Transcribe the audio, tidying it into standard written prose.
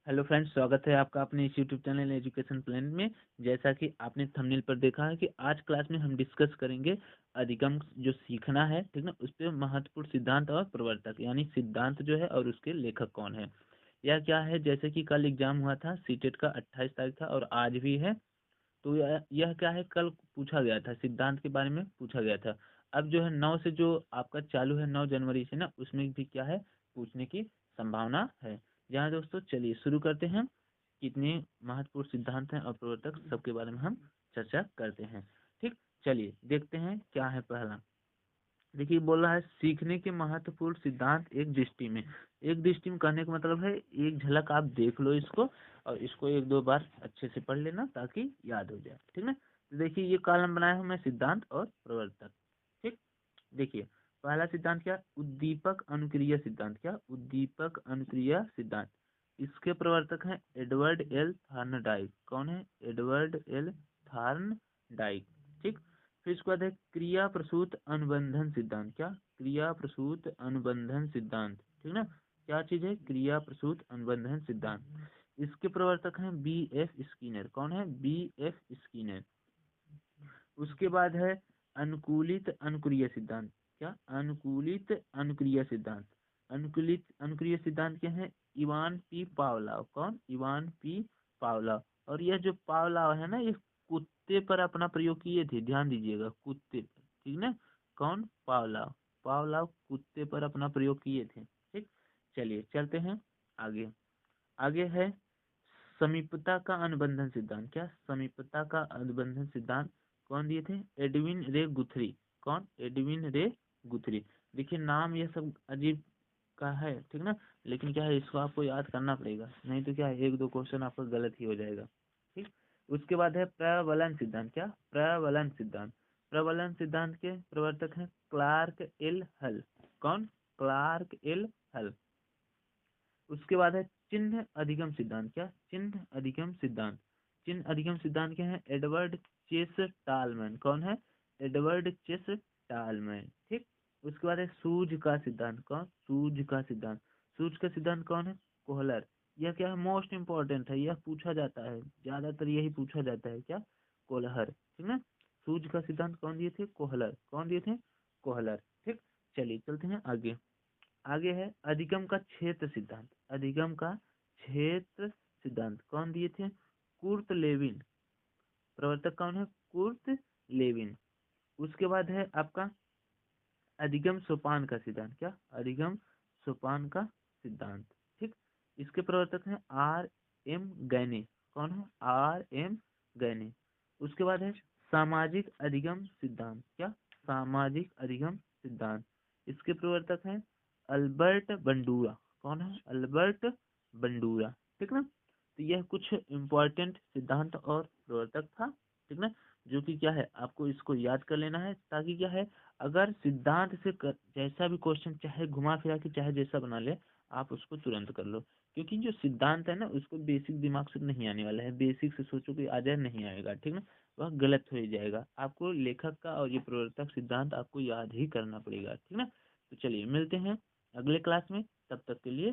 Hello friends, स्वागत है आपका अपने इस यूट्यूब चैनल एजुकेशन प्लान में। जैसा कि आपने थंबनेल पर देखा है कि आज क्लास में हम डिस्कस करेंगे अधिगम जो सीखना है, ठीक ना, उस पर महत्वपूर्ण सिद्धांत और प्रवर्तक, यानी सिद्धांत जो है और उसके लेखक कौन है। यह क्या है, जैसे कि कल एग्जाम हुआ था सीटेट का 28 तारीख था और आज भी है। तो यह क्या है, कल पूछा गया था, सिद्धांत के बारे में पूछा गया था। अब जो है 9 से जो आपका चालू है 9 जनवरी से ना, उसमें भी क्या है, पूछने की संभावना है। जहाँ दोस्तों चलिए शुरू करते हैं। कितने महत्वपूर्ण सिद्धांत हैं और प्रवर्तक, सबके बारे में हम चर्चा करते हैं। ठीक, चलिए देखते हैं क्या है पहला। देखिए बोल रहा है सीखने के महत्वपूर्ण सिद्धांत एक दृष्टि में कहने का मतलब है एक झलक आप देख लो इसको, और इसको एक दो बार अच्छे से पढ़ लेना ताकि याद हो जाए, ठीक ना। तो देखिए ये कॉलम बनाया हूँ मैं, सिद्धांत और प्रवर्तक। ठीक, देखिए पहला सिद्धांत क्या, उद्दीपक अनुक्रिया सिद्धांत। क्या, उद्दीपक अनुक्रिया सिद्धांत। इसके प्रवर्तक हैं एडवर्ड एल थार्नडाइक। कौन है, एडवर्ड एल थार्नडाइक। ठीक, फिर इसके बाद है क्रिया प्रसूत अनुबंधन सिद्धांत। क्या, क्रिया प्रसूत अनुबंधन सिद्धांत, ठीक ना। क्या चीज है, क्रिया प्रसूत अनुबंधन सिद्धांत। इसके प्रवर्तक हैं बी एफ स्किनर। कौन है, बी एफ स्किनर। उसके बाद है अनुकूलित अनुक्रिया सिद्धांत। क्या, अनुकूलित अनुक्रिया सिद्धांत। अनुकूलित अनुक्रिया सिद्धांत क्या है, इवान पी पावलाव। कौन, इवान पी पावलाव। और यह जो पावलाव है ना, ये कुत्ते पर अपना प्रयोग किए थे, ध्यान दीजिएगा, कुत्ते पर, ठीक ना। कौन, पावलाव। पावलाव कुत्ते पर अपना प्रयोग किए थे। ठीक, चलिए चलते हैं आगे। आगे है समीपता का अनुबंधन सिद्धांत। क्या, समीपता का अनुबंधन सिद्धांत कौन दिए थे, एडविन रे गुथरी। कौन, एडविन रे गुथरी। देखिए नाम ये सब अजीब का है, ठीक ना, लेकिन क्या है, इसको आपको याद करना पड़ेगा, नहीं तो क्या है, एक दो क्वेश्चन आपका गलत ही हो जाएगा। ठीक, उसके बाद है प्रबलन सिद्धांत। क्या, प्रबलन सिद्धांत। प्रबलन सिद्धांत के प्रवर्तक हैं क्लार्क एल हल। कौन, क्लार्क एल हल। उसके बाद है चिन्ह अधिगम सिद्धांत। क्या, चिन्ह अधिगम सिद्धांत। चिन्ह अधिगम सिद्धांत क्या है, एडवर्ड चेस टालमैन। कौन है, एडवर्ड चेस टालमैन। ठीक, उसके बाद है सूझ का सिद्धांत। कौन, सूझ का सिद्धांत। सूझ का सिद्धांत कौन है, कोहलर। यह क्या है, मोस्ट इंपॉर्टेंट है, यह पूछा जाता है, ज्यादातर यही पूछा जाता है। क्या, कोहलर, ठीक ना। सूझ का सिद्धांत कौन दिए थे, कोहलर। कौन दिए थे, कोहलर। ठीक, चलिए चलते हैं आगे। आगे है अधिगम का क्षेत्र सिद्धांत। अधिगम का क्षेत्र सिद्धांत कौन दिए थे, कुर्ट लेविन। प्रवर्तक कौन है, कुर्ट लेविन। उसके बाद है आपका अधिगम सोपान का सिद्धांत। क्या, अधिगम सोपान का सिद्धांत। ठीक, इसके प्रवर्तक हैं आर एम गैने। कौन है, आर एम गैने। उसके बाद है सामाजिक अधिगम सिद्धांत। क्या, सामाजिक अधिगम सिद्धांत। इसके प्रवर्तक हैं अल्बर्ट बंडूरा। कौन है, अल्बर्ट बंडूरा। ठीक ना। तो यह कुछ इम्पोर्टेंट सिद्धांत और प्रवर्तक था, ठीक ना, जो कि क्या है, आपको इसको याद कर लेना है, ताकि क्या है, अगर सिद्धांत से जैसा भी क्वेश्चन चाहे घुमा फिरा के चाहे जैसा बना ले, आप उसको तुरंत कर लो। क्योंकि जो सिद्धांत है ना, उसको बेसिक दिमाग से नहीं आने वाला है, बेसिक से सोचो कि आ जाए, नहीं आएगा, ठीक ना, वह गलत हो ही जाएगा। आपको लेखक का और ये प्रवर्तक सिद्धांत आपको याद ही करना पड़ेगा, ठीक ना। तो चलिए मिलते हैं अगले क्लास में, तब तक के लिए